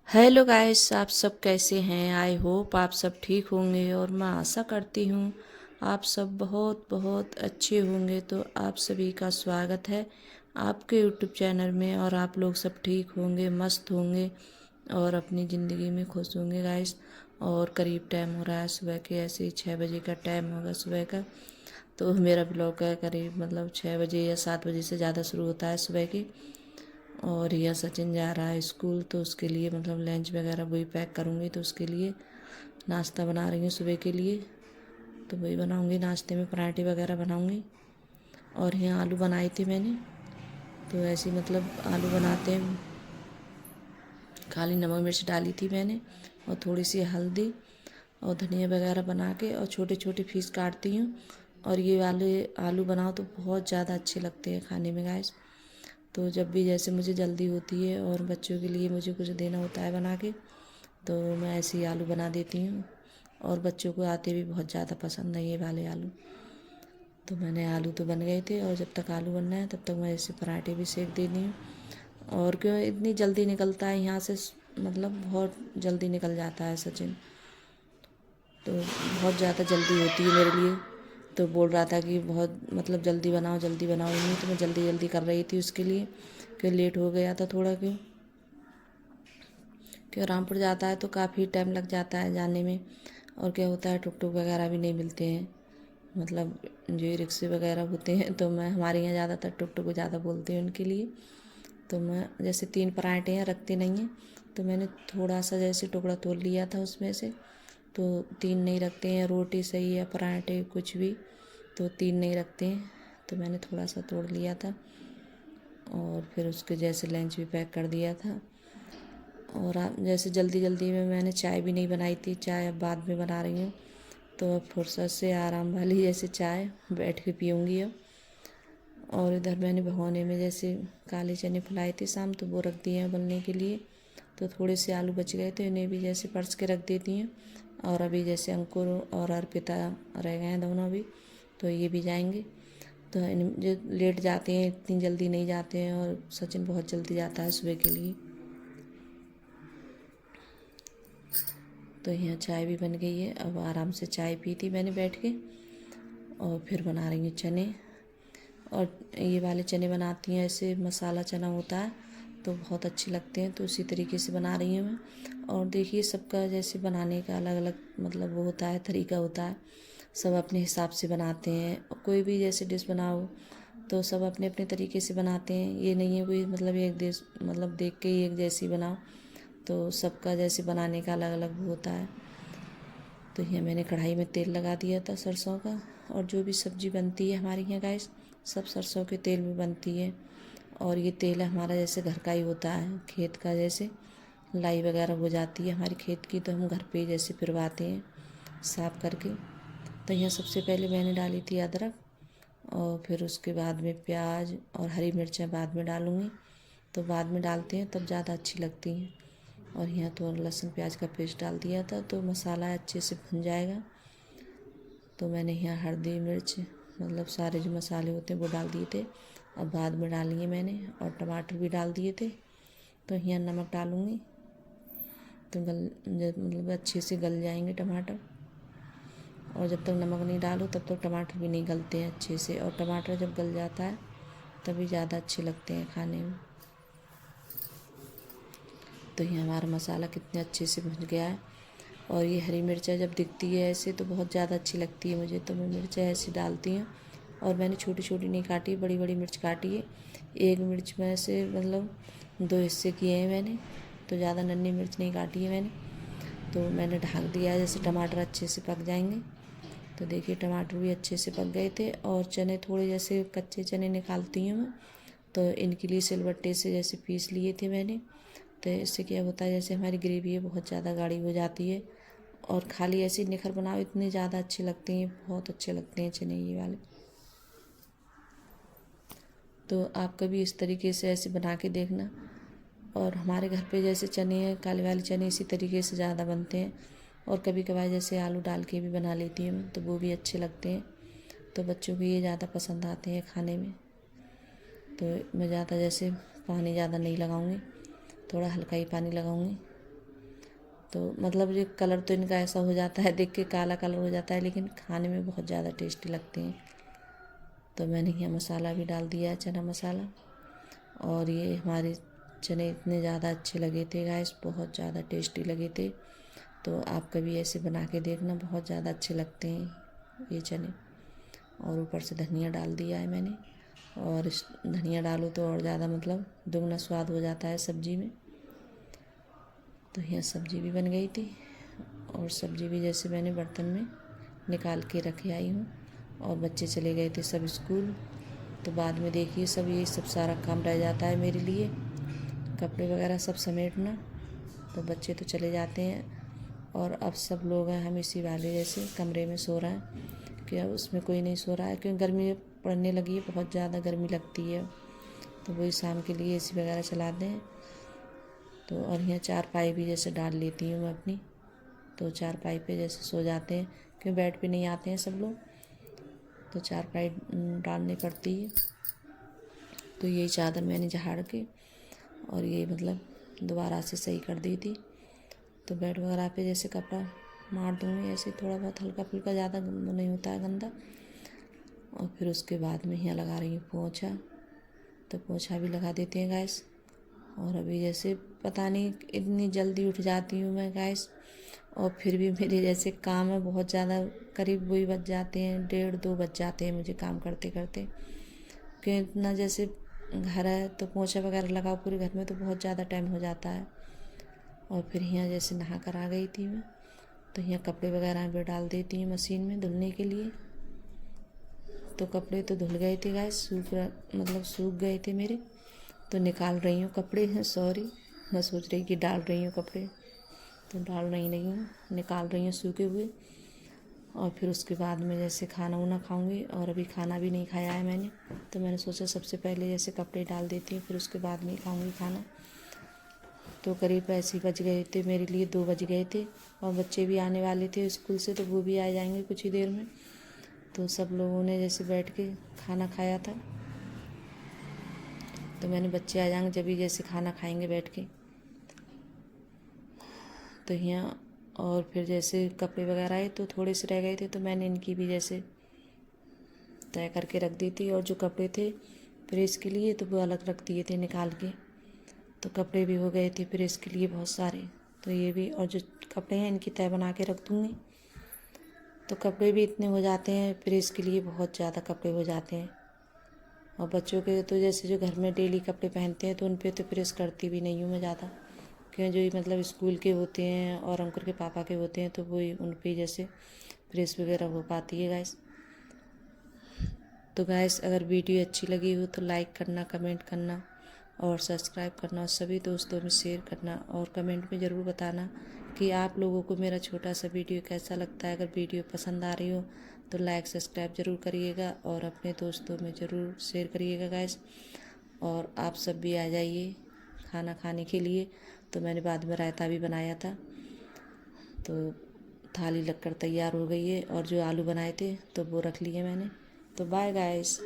Hello guys, आप सब कैसे हैं। आई होप आप सब ठीक होंगे और मैं आशा करती हूँ आप सब बहुत बहुत अच्छे होंगे। तो आप सभी का स्वागत है आपके यूट्यूब चैनल में और आप लोग सब ठीक होंगे, मस्त होंगे और अपनी ज़िंदगी में खुश होंगे गाइस। और करीब टाइम हो रहा है सुबह के, ऐसे ही 6 बजे का टाइम होगा सुबह का। तो मेरा ब्लॉग का करीब 6 बजे या 7 बजे से ज़्यादा शुरू होता है सुबह की। और यह सचिन जा रहा है स्कूल, तो उसके लिए लंच वगैरह वही पैक करूँगी। तो उसके लिए नाश्ता बना रही हूँ सुबह के लिए। तो वही बनाऊँगी, नाश्ते में पराठे वगैरह बनाऊँगी। और यहाँ आलू बनाए थे मैंने, तो ऐसे आलू बनाते हैं। खाली नमक मिर्च डाली थी मैंने और थोड़ी सी हल्दी और धनिया वगैरह बना के और छोटे छोटे पीस काटती हूँ। और ये वाले आलू बनाओ तो बहुत ज़्यादा अच्छे लगते हैं खाने में गाइस। तो जब भी जैसे मुझे जल्दी होती है और बच्चों के लिए मुझे कुछ देना होता है बना के, तो मैं ऐसे ही आलू बना देती हूँ। और बच्चों को आते भी बहुत ज़्यादा पसंद है ये वाले आलू। तो मैंने आलू तो बन गए थे और जब तक आलू बनना है तब तक मैं ऐसे पराठे भी सेक देती हूँ। और क्यों इतनी जल्दी निकलता है यहाँ से, बहुत जल्दी निकल जाता है सचिन। तो बहुत ज़्यादा जल्दी होती है मेरे लिए। तो बोल रहा था कि बहुत जल्दी बनाओ जल्दी बनाओ, नहीं तो मैं जल्दी जल्दी कर रही थी उसके लिए, क्यों लेट हो गया था थोड़ा। क्यों रामपुर जाता है तो काफ़ी टाइम लग जाता है जाने में। और क्या होता है, टुक टुक वगैरह भी नहीं मिलते हैं, जो रिक्शे वगैरह होते हैं। तो मैं हमारे यहाँ ज़्यादातर टुक टुक ज़्यादा बोलते हैं उनके लिए। तो मैं जैसे 3 पराठे हैं, रखते नहीं हैं, तो मैंने थोड़ा सा जैसे टुकड़ा तोड़ लिया था उसमें से। तो 3 नहीं रखते हैं, रोटी सही है पराठे कुछ भी, तो 3 नहीं रखते हैं। तो मैंने थोड़ा सा तोड़ लिया था और फिर उसके जैसे लंच भी पैक कर दिया था। और जैसे जल्दी जल्दी में मैंने चाय भी नहीं बनाई थी, चाय अब बाद में बना रही हूँ। तो अब फुर्सत से आराम वाली जैसे चाय बैठ के पीऊँगी अब। और इधर मैंने भगोने में जैसे काले चने फुलाए थे शाम, तो वो रख दिए हैं उबलने के लिए। तो थोड़े से आलू बच गए थे, इन्हें भी जैसे परस के रख देती हैं। और अभी जैसे अंकुर और अर्पिता रह गए हैं दोनों अभी, तो ये भी जाएंगे। तो इन जो लेट जाते हैं इतनी जल्दी नहीं जाते हैं, और सचिन बहुत जल्दी जाता है सुबह के लिए। तो यहाँ चाय भी बन गई है, अब आराम से चाय पी थी मैंने बैठ के। और फिर बना रही हूँ चने। और ये वाले चने बनाती हैं, ऐसे मसाला चना होता है तो बहुत अच्छे लगते हैं, तो उसी तरीके से बना रही हूँ मैं। और देखिए सबका जैसे बनाने का अलग अलग वो होता है, तरीका होता है। सब अपने हिसाब से बनाते हैं, कोई भी जैसे डिश बनाओ तो सब अपने अपने तरीके से बनाते हैं। ये नहीं है कोई एक देश देख के ही एक जैसी बनाओ, तो सबका जैसे बनाने का अलग अलग होता है। तो ये मैंने कढ़ाई में तेल लगा दिया था सरसों का। और जो भी सब्ज़ी बनती है हमारे यहाँ गाइस, सब सरसों के तेल में बनती है। और ये तेल हमारा जैसे घर का ही होता है, खेत का, जैसे लाई वगैरह हो जाती है हमारी खेत की, तो हम घर पे ही जैसे फिरवाते हैं साफ करके। तो यहाँ सबसे पहले मैंने डाली थी अदरक, और फिर उसके बाद में प्याज और हरी मिर्चें बाद में डालूँगी। तो बाद में डालते हैं तब ज़्यादा अच्छी लगती हैं। और यहाँ तो लहसुन प्याज का पेस्ट डाल दिया था, तो मसाला अच्छे से भुन जाएगा। तो मैंने यहाँ हल्दी मिर्च सारे जो मसाले होते हैं वो डाल दिए थे, और बाद में डालिए मैंने, और टमाटर भी डाल दिए थे। तो यहाँ नमक डालूँगी, तो अच्छे से गल जाएंगे टमाटर। और जब तक नमक नहीं डालो तब तक टमाटर भी नहीं गलते हैं अच्छे से, और टमाटर जब गल जाता है तभी ज़्यादा अच्छे लगते हैं खाने में। तो ये हमारा मसाला कितने अच्छे से भुन गया है। और ये हरी मिर्चा जब दिखती है ऐसे तो बहुत ज़्यादा अच्छी लगती है मुझे, तो मैं मिर्चा ऐसे डालती हूँ। और मैंने छोटी छोटी नहीं काटी, बड़ी बड़ी मिर्च काटी है। एक मिर्च में से 2 हिस्से किए हैं मैंने, तो ज़्यादा नन्ही मिर्च नहीं काटी है मैंने। तो मैंने ढक दिया है, जैसे टमाटर अच्छे से पक जाएंगे। तो देखिए टमाटर भी अच्छे से पक गए थे, और चने थोड़े जैसे कच्चे चने निकालती हूँ मैं, तो इनके लिए सिलबट्टे से जैसे पीस लिए थे मैंने। तो इससे क्या होता है, जैसे हमारी ग्रेवी है बहुत ज़्यादा गाढ़ी हो जाती है। और खाली ऐसे निखर बनाओ इतने ज़्यादा अच्छे लगते हैं, बहुत अच्छे लगते हैं चने ये वाले। तो आप कभी इस तरीके से ऐसे बना के देखना। और हमारे घर पे जैसे चने हैं, काले वाले चने इसी तरीके से ज़्यादा बनते हैं। और कभी कभार जैसे आलू डाल के भी बना लेती हूँ, तो वो भी अच्छे लगते हैं। तो बच्चों को ये ज़्यादा पसंद आते हैं खाने में। तो मैं ज़्यादा जैसे पानी ज़्यादा नहीं लगाऊंगी, थोड़ा हल्का ही पानी लगाऊंगी। तो मतलब ये कलर तो इनका ऐसा हो जाता है, देख के काला कलर हो जाता है, लेकिन खाने में बहुत ज़्यादा टेस्टी लगते हैं। तो मैंने यहाँ मसाला भी डाल दिया है, चना मसाला। और ये हमारे चने इतने ज़्यादा अच्छे लगे थे गाइस, बहुत ज़्यादा टेस्टी लगे थे। तो आप कभी ऐसे बना के देखना, बहुत ज़्यादा अच्छे लगते हैं ये चने। और ऊपर से धनिया डाल दिया है मैंने, और धनिया डालो तो और ज़्यादा मतलब दुगना स्वाद हो जाता है सब्जी में। तो यहाँ सब्जी भी बन गई थी, और सब्जी भी जैसे मैंने बर्तन में निकाल के रखे आई हूँ। और बच्चे चले गए थे सब स्कूल, तो बाद में देखिए सब यही सब सारा काम रह जाता है मेरे लिए, कपड़े वगैरह सब समेटना। तो बच्चे तो चले जाते हैं, और अब सब लोग हैं, हम इसी वाले जैसे कमरे में सो रहे हैं, कि अब उसमें कोई नहीं सो रहा है, क्योंकि गर्मी पड़ने लगी है, बहुत ज़्यादा गर्मी लगती है। तो वही शाम के लिए एसी वगैरह चलाते हैं। तो और यहाँ चारपाई भी जैसे डाल लेती हूँ मैं अपनी, तो चारपाई पे जैसे सो जाते हैं, क्योंकि बेड पे नहीं आते हैं सब लोग, तो चारपाई डालनी पड़ती है। तो यही चादर मैंने झाड़ के और ये मतलब दोबारा से सही कर दी थी। तो बेड वगैरह पे जैसे कपड़ा मार दूँगी, ऐसे थोड़ा बहुत हल्का फुल्का, ज़्यादा नहीं होता है गंदा। और फिर उसके बाद में यहाँ लगा रही हूँ पोंछा, तो पोंछा भी लगा देते हैं गैस। और अभी जैसे पता नहीं इतनी जल्दी उठ जाती हूँ मैं गैस, और फिर भी मेरे जैसे काम है बहुत ज़्यादा, करीब वही बज जाते हैं, 1:30-2 बज जाते हैं मुझे काम करते करते, क्योंकि इतना जैसे घर है तो पोंछा वगैरह लगाओ पूरे घर में, तो बहुत ज़्यादा टाइम हो जाता है। और फिर यहाँ जैसे नहा कर आ गई थी मैं, तो यहाँ कपड़े वगैरह भी डाल देती हूँ मशीन में धुलने के लिए। तो कपड़े तो धुल गए थे गैस, मतलब सूख गए थे मेरे, तो निकाल रही हूँ कपड़े हैं, सॉरी, मैं सोच रही कि डाल रही हूँ कपड़े, तो डाल नहीं हूँ, निकाल रही हूँ सूखे हुए। और फिर उसके बाद में जैसे खाना वाना खाऊंगी, और अभी खाना भी नहीं खाया है मैंने, तो मैंने सोचा सबसे पहले जैसे कपड़े डाल देती हूँ, फिर उसके बाद में खाऊंगी खाना। तो करीब ऐसे ही बज गए थे मेरे लिए, 2 बज गए थे, और बच्चे भी आने वाले थे स्कूल से, तो वो भी आ जाएंगे कुछ ही देर में। तो सब लोगों ने जैसे बैठ के खाना खाया था, तो मैंने बच्चे आ जाएंगे जब भी जैसे खाना खाएंगे बैठ के। तो यहाँ और फिर जैसे कपड़े वगैरह आए तो थोड़े से रह गए थे, तो मैंने इनकी भी जैसे तय करके रख दी थी। और जो कपड़े थे प्रेस के लिए, तो वो अलग रख दिए थे निकाल के। तो कपड़े भी हो गए थे प्रेस के लिए बहुत सारे, तो ये भी, और जो कपड़े हैं इनकी तय बना के रख दूँगी। तो कपड़े भी इतने हो जाते हैं प्रेस के लिए, बहुत ज़्यादा कपड़े हो जाते हैं। और बच्चों के तो जैसे जो घर में डेली कपड़े पहनते हैं, तो उन पे तो प्रेस करती भी नहीं हूँ मैं ज़्यादा, क्योंकि जो ये मतलब स्कूल के होते हैं और अंकुर के पापा के होते हैं, तो वो उन पे जैसे प्रेस वगैरह हो पाती है गैस। तो गैस अगर वीडियो अच्छी लगी हो तो लाइक करना, कमेंट करना और सब्सक्राइब करना, और सभी दोस्तों में शेयर करना, और कमेंट में ज़रूर बताना कि आप लोगों को मेरा छोटा सा वीडियो कैसा लगता है। अगर वीडियो पसंद आ रही हो तो लाइक सब्सक्राइब ज़रूर करिएगा, और अपने दोस्तों में ज़रूर शेयर करिएगा गैस। और आप सब भी आ जाइए खाना खाने के लिए। तो मैंने बाद में रायता भी बनाया था, तो थाली लगकर तैयार हो गई है, और जो आलू बनाए थे तो वो रख लिए मैंने। तो बाय गाइस।